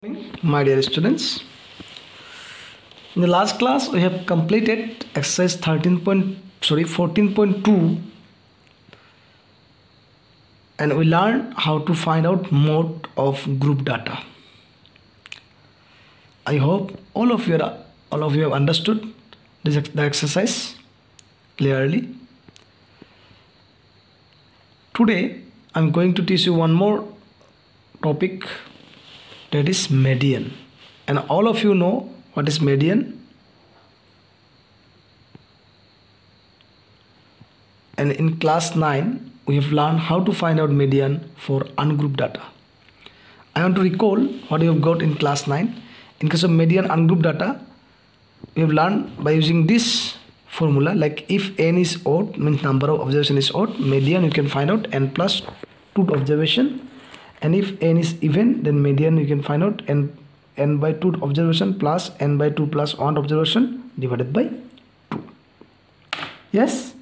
My dear students, in the last class we have completed exercise 14.2 and we learned how to find out mode of group data. I hope all of you have understood the exercise clearly. Today I am going to teach you one more topic, that is median. And all of you know what is median. And in class 9 we have learned how to find out median for ungrouped data. I want to recall what you have got in class 9. In case of median ungrouped data, we have learned by using this formula, like if n is odd, means number of observation is odd, median you can find out n plus 2 observation. And if n is even, then median you can find out n by 2 observation plus n by 2 plus 1 observation divided by 2. Yes?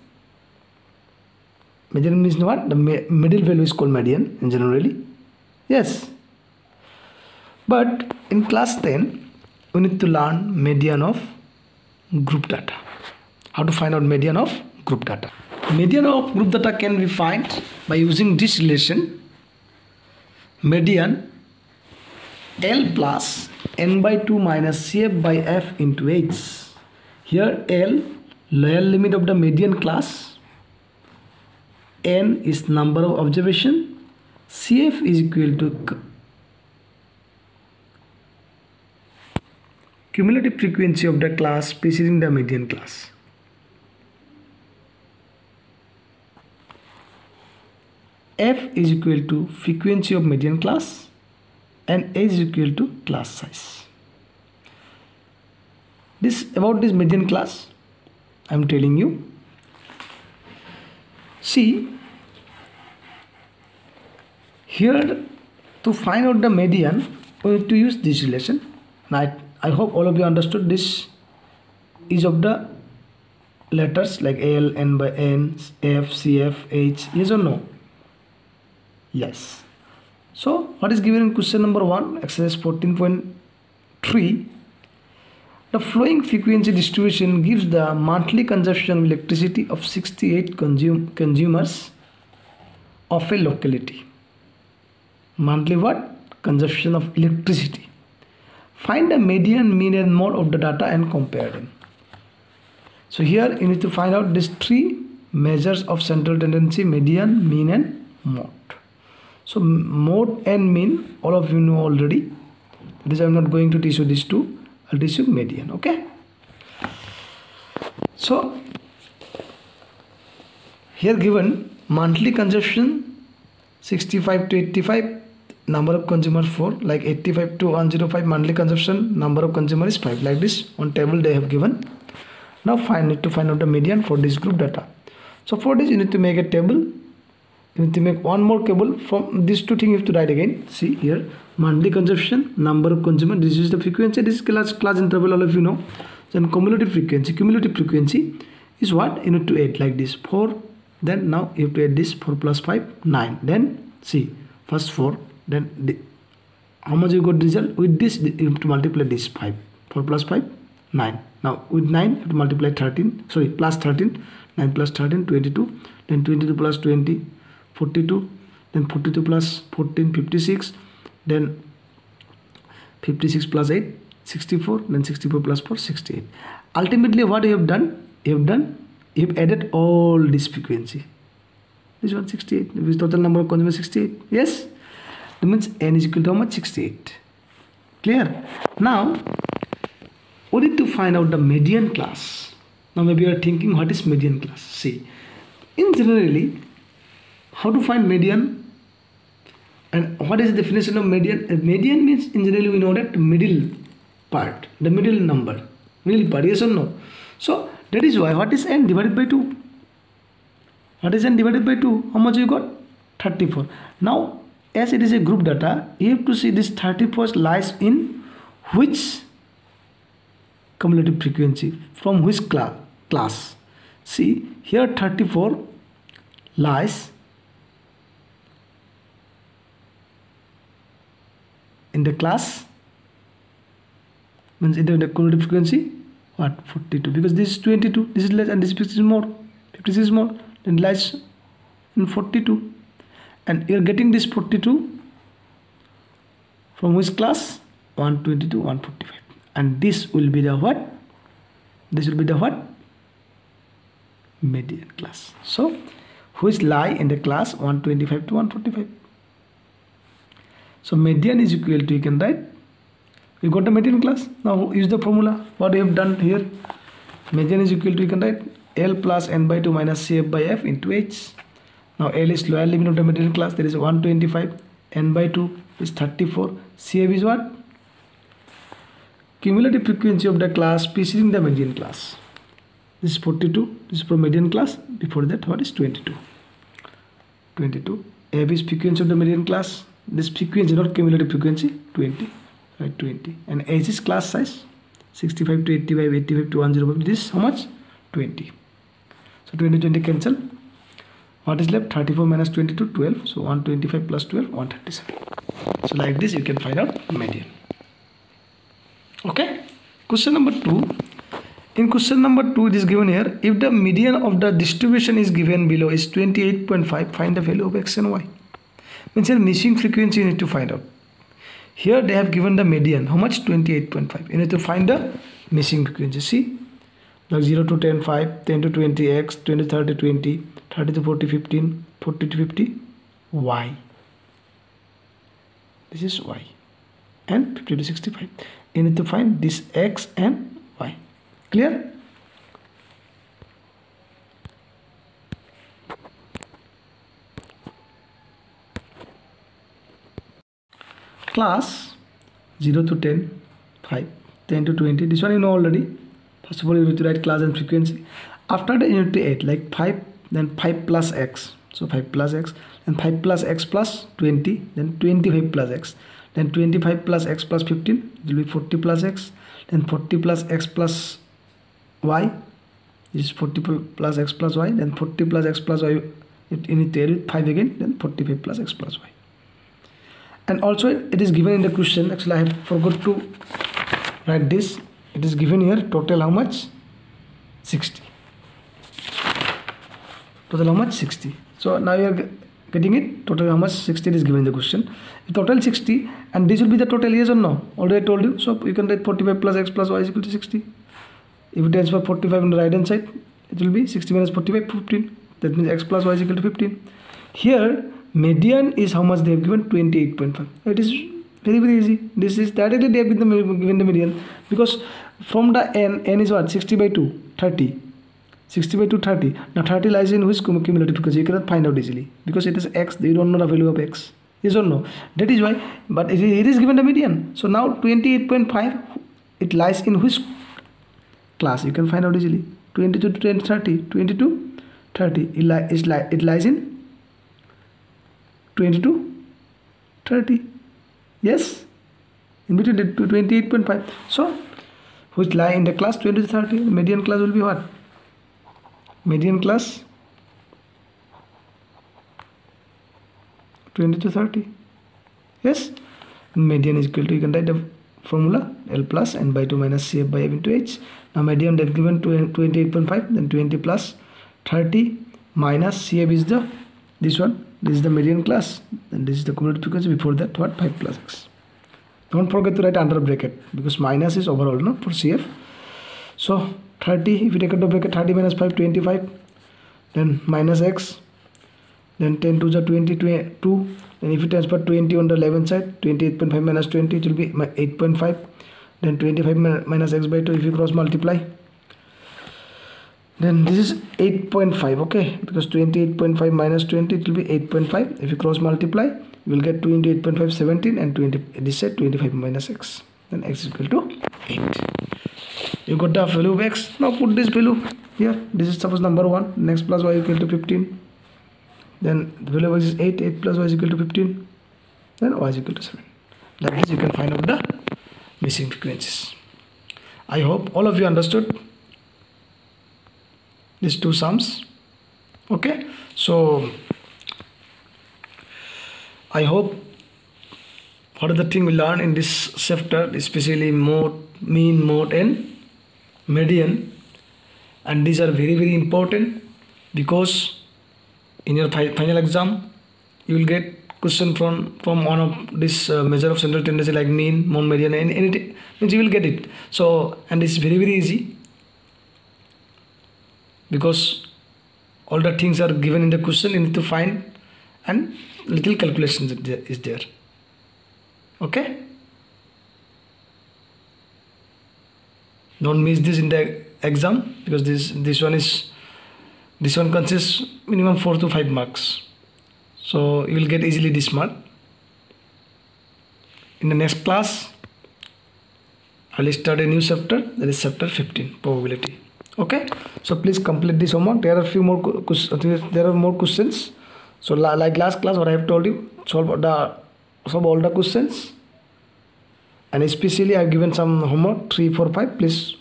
Median means what? The middle value is called median in generally. Yes. But in class 10, we need to learn median of group data. How to find out median of group data. Median of group data can be found by using this relation. Median L plus n by 2 minus CF by F into H. Here L, lower limit of the median class, n is number of observation, CF is equal to cumulative frequency of the class preceding the median class. F is equal to frequency of median class and H is equal to class size. About this median class I am telling you. See, here to find out the median we need to use this relation. I hope all of you understood this is of the letters like L, N by N, F, CF, H. Yes or no? Yes. So what is given in question number 1, exercise 14.3? The flowing frequency distribution gives the monthly consumption of electricity of 68 consumers of a locality. Monthly what? Consumption of electricity. Find the median, mean and mode of the data and compare them. So here you need to find out these 3 measures of central tendency: median, mean and mode. So mode and mean all of you know already. That is, I am not going to teach you these two. I will teach you median. Okay. So here given monthly consumption 65 to 85, number of consumers 4, like 85 to 105 monthly consumption, number of consumers is 5, like this on table they have given. Now need to find out the median for this group data. So for this you need to make a table. You need to make one more table. From these two things you have to write again. See here, monthly consumption, number of consumers, this is the frequency, this is class interval, all of you know. Then cumulative frequency is what? You need to add like this 4, then now you have to add this 4 plus 5, 9. Then see, first 4, then how much you got result? With this you have to multiply this 5, 4 plus 5, 9. Now with 9 you have to multiply 13, sorry, plus 13, 9 plus 13, 22, then 22 plus 20, 42, then 42 plus 14, 56, then 56 plus 8, 64, then 64 plus 4, 68. Ultimately what you have done? You have added all this frequency. This one 68, this total number of consumers 68. Yes, that means n is equal to how much? 68. Clear? Now we need to find out the median class. Now maybe you are thinking, what is median class? See, in generally, how to find median and what is the definition of median? Median means in generally we know that middle part, the middle number, middle part, yes or no? So that is why what is n divided by 2? What is n divided by 2? How much you got? 34. Now as it is a group data, you have to see this 34 lies in which cumulative frequency, from which class. See here 34 lies in the class means in the cumulative frequency what 42, because this is 22, this is less, and this is more, 56 is more, then it lies in 42. And you are getting this 42 from which class? 120 to 145, and this will be the what? This will be the what? Median class. So which lie in the class 125 to 145. So median is equal to, you can write, we got the median class. Now use the formula what we have done here. Median is equal to, you can write L plus n by 2 minus CF by F into H. Now L is lower limit of the median class, that is 125, n by 2 is 34, CF is what? Cumulative frequency of the class preceding the median class. This is 42, this is for median class, before that what is 22. 22, F is frequency of the median class, this frequency not cumulative frequency, 20, right, 20, and H is class size, 65 to 85, 85 to 105, this is how much? 20. So 20 cancel, what is left? 34 minus 22, 12, so 125 plus 12, 137. So like this you can find out median. Okay, question number 2. In question number 2 it is given here, if the median of the distribution is given below is 28.5, find the value of x and y. Means here missing frequency you need to find out. Here they have given the median, how much? 28.5. You need to find the missing frequency. See, like 0 to 10 5, 10 to 20 x, 20 to 30 20, 30 to 40 15, 40 to 50 y. This is y, and 50 to 65. You need to find this x and y. Clear? Class 0 to 10 5, 10 to 20, this one you know already. First of all you need to write class and frequency. After that you need to add like 5, then 5 plus x, so 5 plus x, then 5 plus x plus 20, then 25 plus x, then 25 plus x plus 15, it will be 40 plus x, then 40 plus x plus y, this is 40 plus x plus y, then 40 plus x plus y, you need to add with 5 again, then 45 plus x plus y. And also it is given in the question, actually I have forgot to write this, it is given here total how much? 60. Total how much? 60. So now you are getting it, total how much? 60 is given in the question. Total 60, and this will be the total, yes or no? Already I told you, so you can write 45 plus x plus y is equal to 60. If you transfer 45 on the right hand side, it will be 60 minus 45, 15. That means x plus y is equal to 15. Here median is how much they have given? 28.5. It is very easy. This is directly they have given the median, because from the n is what? 60 by 2, 30. 60 by 2, 30. Now 30 lies in which cumulative frequency? You cannot find out easily, because it is x, you don't know the value of x. Yes or no? That is why, but it is given the median. So now 28.5, it lies in which class? You can find out easily. 22 to 30, 22, 30. It lies in 22, 30. Yes, in between the 28.5. So which lie in the class 20 to 30. Median class will be what? Median class 20 to 30. Yes, median is equal to, you can write the formula L plus n by 2 minus CF by F into H. Now median that given 28.5, then 20 plus 30 minus CF is the this one, this is the median class, and this is the cumulative frequency. Before that what? 5 plus x. Don't forget to write under bracket, because minus is overall, no, for CF. So 30, if you take out the bracket, 30 minus 5, 25, then minus x, then 10 to the 22, then if you transfer 20 on the 11 side, 28.5 minus 20, it will be 8.5, then 25 minus x by 2, if you cross multiply, then this is 8.5, okay, because 28.5 minus 20, it will be 8.5. If you cross multiply, you will get 2 into 8.5, 17, and 20, this side 25 minus x, then x is equal to 8. You got the value of x. Now put this value here. This is suppose number 1, next plus y equal to 15, then the value of x is 8, 8 plus y is equal to 15, then y is equal to 7. Like this you can find out the missing frequencies. I hope all of you understood these two sums. Okay, so I hope what are the thing we learn in this chapter, especially mode, mean, mode and median, and these are very very important because in your final exam you will get question from one of this measure of central tendency like mean, mode, median, and anything means you will get it. So and it's very very easy because all the things are given in the question, you need to find and little calculations is there. Okay, don't miss this in the exam because this one consists minimum 4 to 5 marks, so you will get easily this mark. In the next class I will start a new chapter, that is chapter 15, probability. Okay, so please complete this homework. There are few more questions. So like last class what I have told you, solve all the questions, and especially I have given some homework 3, 4, 5. Please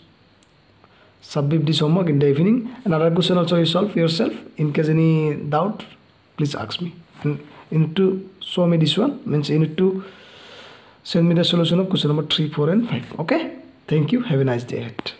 submit this homework in the evening. Another question also you solve yourself. In case any doubt, please ask me, and you need to show me this one, means you need to send me the solution of question number 3, 4 and 5. Okay, thank you, have a nice day ahead.